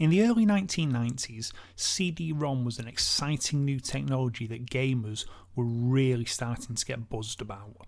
In the early 1990s, CD-ROM was an exciting new technology that gamers were really starting to get buzzed about.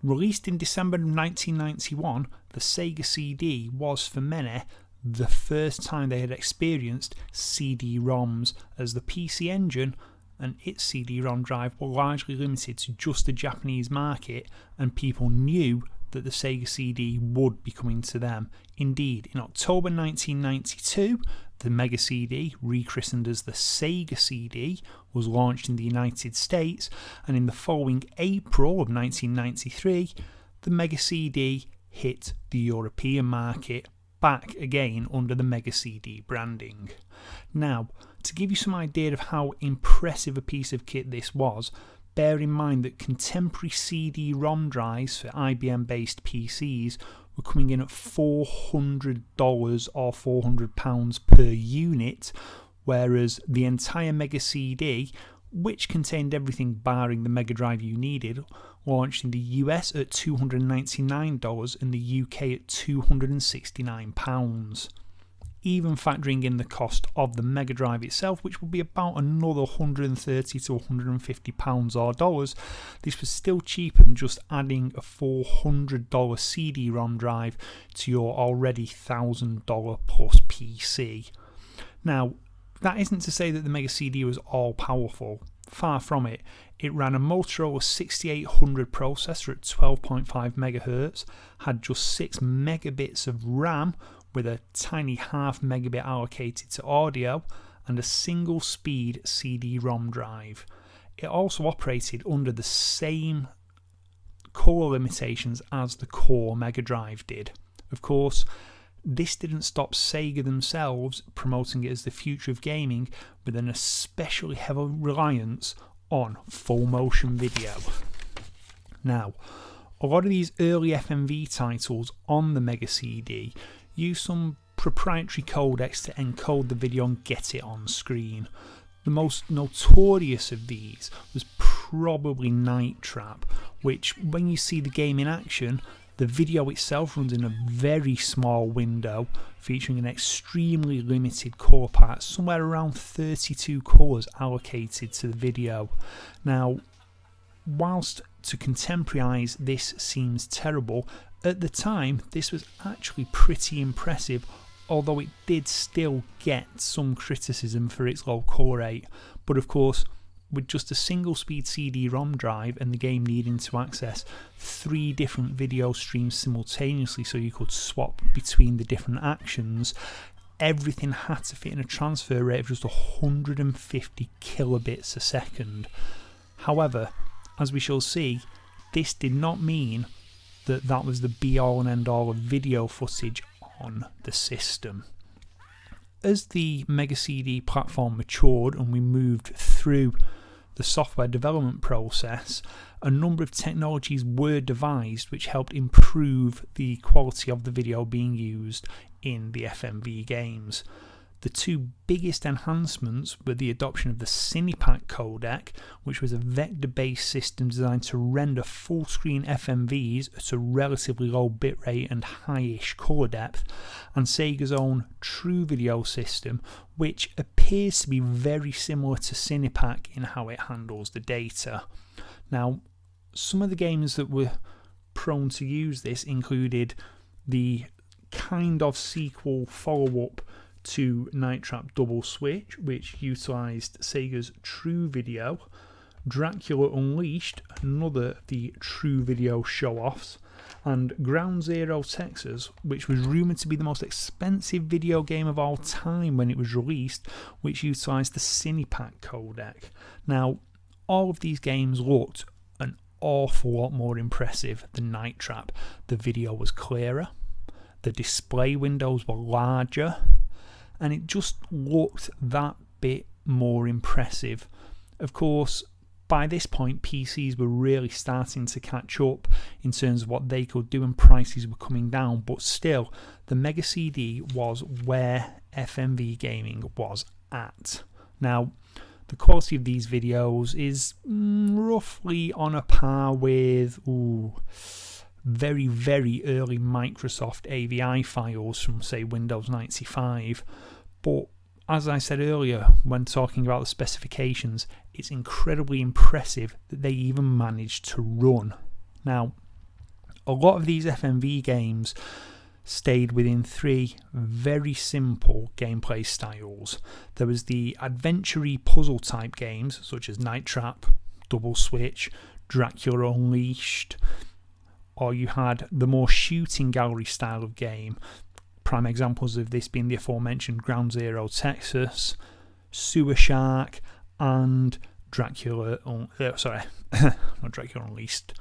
Released in December of 1991, the Sega CD was for many the first time they had experienced CD-ROMs, as the PC Engine and its CD-ROM drive were largely limited to just the Japanese market, and people knew that the Sega CD would be coming to them. Indeed, in October 1992, the Mega CD, rechristened as the Sega CD, was launched in the United States, and in the following April of 1993, the Mega CD hit the European market, back again under the Mega CD branding. Now, to give you some idea of how impressive a piece of kit this was, bear in mind that contemporary CD-ROM drives for IBM-based PCs were coming in at $400 or £400 per unit, whereas the entire Mega CD, which contained everything barring the Mega Drive you needed, launched in the US at $299 and the UK at £269. Even factoring in the cost of the Mega Drive itself, which would be about another $130 to £150 or dollars, this was still cheaper than just adding a $400 CD-ROM drive to your already $1,000 plus PC. Now, that isn't to say that the Mega CD was all powerful. Far from it. It ran a Motorola 6800 processor at 12.5 MHz, had just 6 megabits of RAM with a tiny half megabit allocated to audio, and a single speed CD-ROM drive. It also operated under the same core limitations as the core Mega Drive did. Of course, this didn't stop Sega themselves promoting it as the future of gaming, with an especially heavy reliance on full motion video. Now, a lot of these early FMV titles on the Mega CD use some proprietary codecs to encode the video and get it on screen. The most notorious of these was probably Night Trap, which, when you see the game in action, the video itself runs in a very small window, featuring an extremely limited colour palette, somewhere around 32 colours allocated to the video. Now, whilst to contemporarise this seems terrible, at the time this was actually pretty impressive, although it did still get some criticism for its low colour rate. But of course, with just a single speed CD-ROM drive and the game needing to access 3 different video streams simultaneously so you could swap between the different actions, everything had to fit in a transfer rate of just 150 kilobits a second. However, as we shall see, this did not mean that that was the be-all and end-all of video footage on the system. As the Mega CD platform matured and we moved through the software development process, a number of technologies were devised which helped improve the quality of the video being used in the FMV games. The 2 biggest enhancements were the adoption of the Cinepack codec, which was a vector-based system designed to render full-screen FMVs at a relatively low bitrate and high-ish colour depth, and Sega's own True Video system, which appears to be very similar to Cinepack in how it handles the data. Now, some of the games that were prone to use this included the kind of sequel follow-up to Night Trap Double Switch, which utilised Sega's True Video, Dracula Unleashed, another of the True Video show-offs, and Ground Zero Texas, which was rumoured to be the most expensive video game of all time when it was released, which utilised the Cinepack codec. Now, all of these games looked an awful lot more impressive than Night Trap. The video was clearer, the display windows were larger, and it just looked that bit more impressive. Of course, by this point, PCs were really starting to catch up in terms of what they could do, and prices were coming down, but still, the Mega CD was where FMV gaming was at. Now, the quality of these videos is roughly on a par with very, very early Microsoft AVI files from, say, Windows 95. But as I said earlier when talking about the specifications, it's incredibly impressive that they even managed to run. Now, a lot of these FMV games stayed within three very simple gameplay styles. There was the adventure-y puzzle type games such as Night Trap, Double Switch, Dracula Unleashed, or you had the more shooting gallery style of game. Prime examples of this being the aforementioned Ground Zero Texas, Sewer Shark, and not Dracula Unleashed,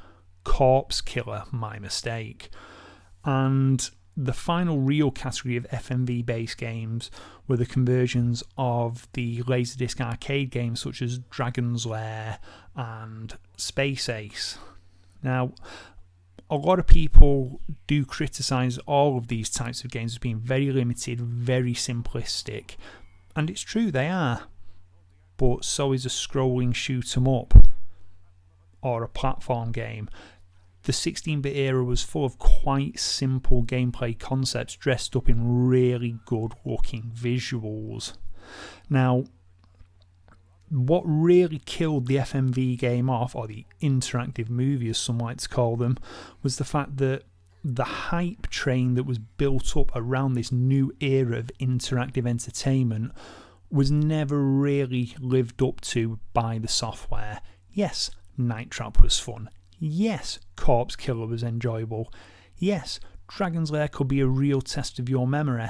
Corpse Killer, my mistake. And the final real category of FMV based games were the conversions of the Laserdisc arcade games such as Dragon's Lair and Space Ace. Now, a lot of people do criticise all of these types of games as being very limited, very simplistic, and it's true, they are. But so is a scrolling shoot 'em up or a platform game. The 16-bit era was full of quite simple gameplay concepts dressed up in really good looking visuals. Now, what really killed the FMV game off, or the interactive movie as some like to call them, was the fact that the hype train that was built up around this new era of interactive entertainment was never really lived up to by the software. Yes, Night Trap was fun. Yes, Corpse Killer was enjoyable. Yes, Dragon's Lair could be a real test of your memory,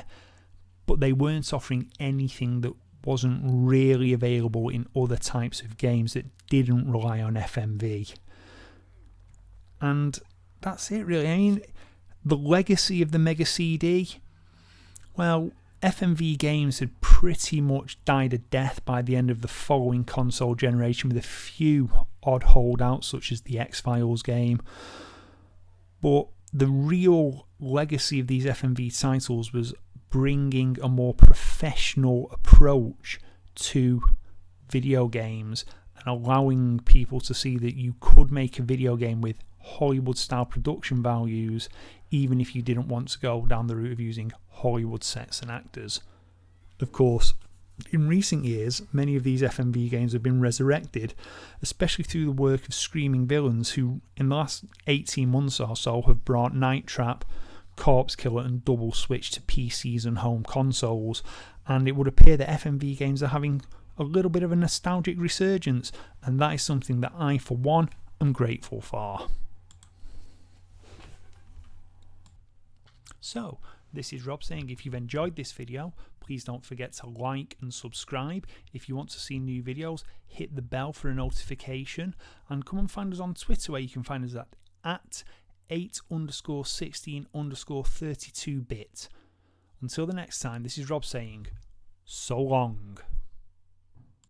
but they weren't offering anything that wasn't really available in other types of games that didn't rely on FMV. And that's it really. I mean, the legacy of the Mega CD, well, FMV games had pretty much died a death by the end of the following console generation, with a few odd holdouts such as the X-Files game. But the real legacy of these FMV titles was bringing a more professional approach to video games and allowing people to see that you could make a video game with Hollywood style production values even if you didn't want to go down the route of using Hollywood sets and actors. Of course, in recent years, many of these FMV games have been resurrected, especially through the work of Screaming Villains, who in the last 18 months or so have brought Night Trap, Corpse Killer and Double Switch to PCs and home consoles, and it would appear that FMV games are having a little bit of a nostalgic resurgence, and that is something that I, for one, am grateful for. So, this is Rob saying if you've enjoyed this video, please don't forget to like and subscribe. If you want to see new videos, hit the bell for a notification, and come and find us on Twitter, where you can find us at 8_16_32bit. Until the next time, this is Rob saying, so long.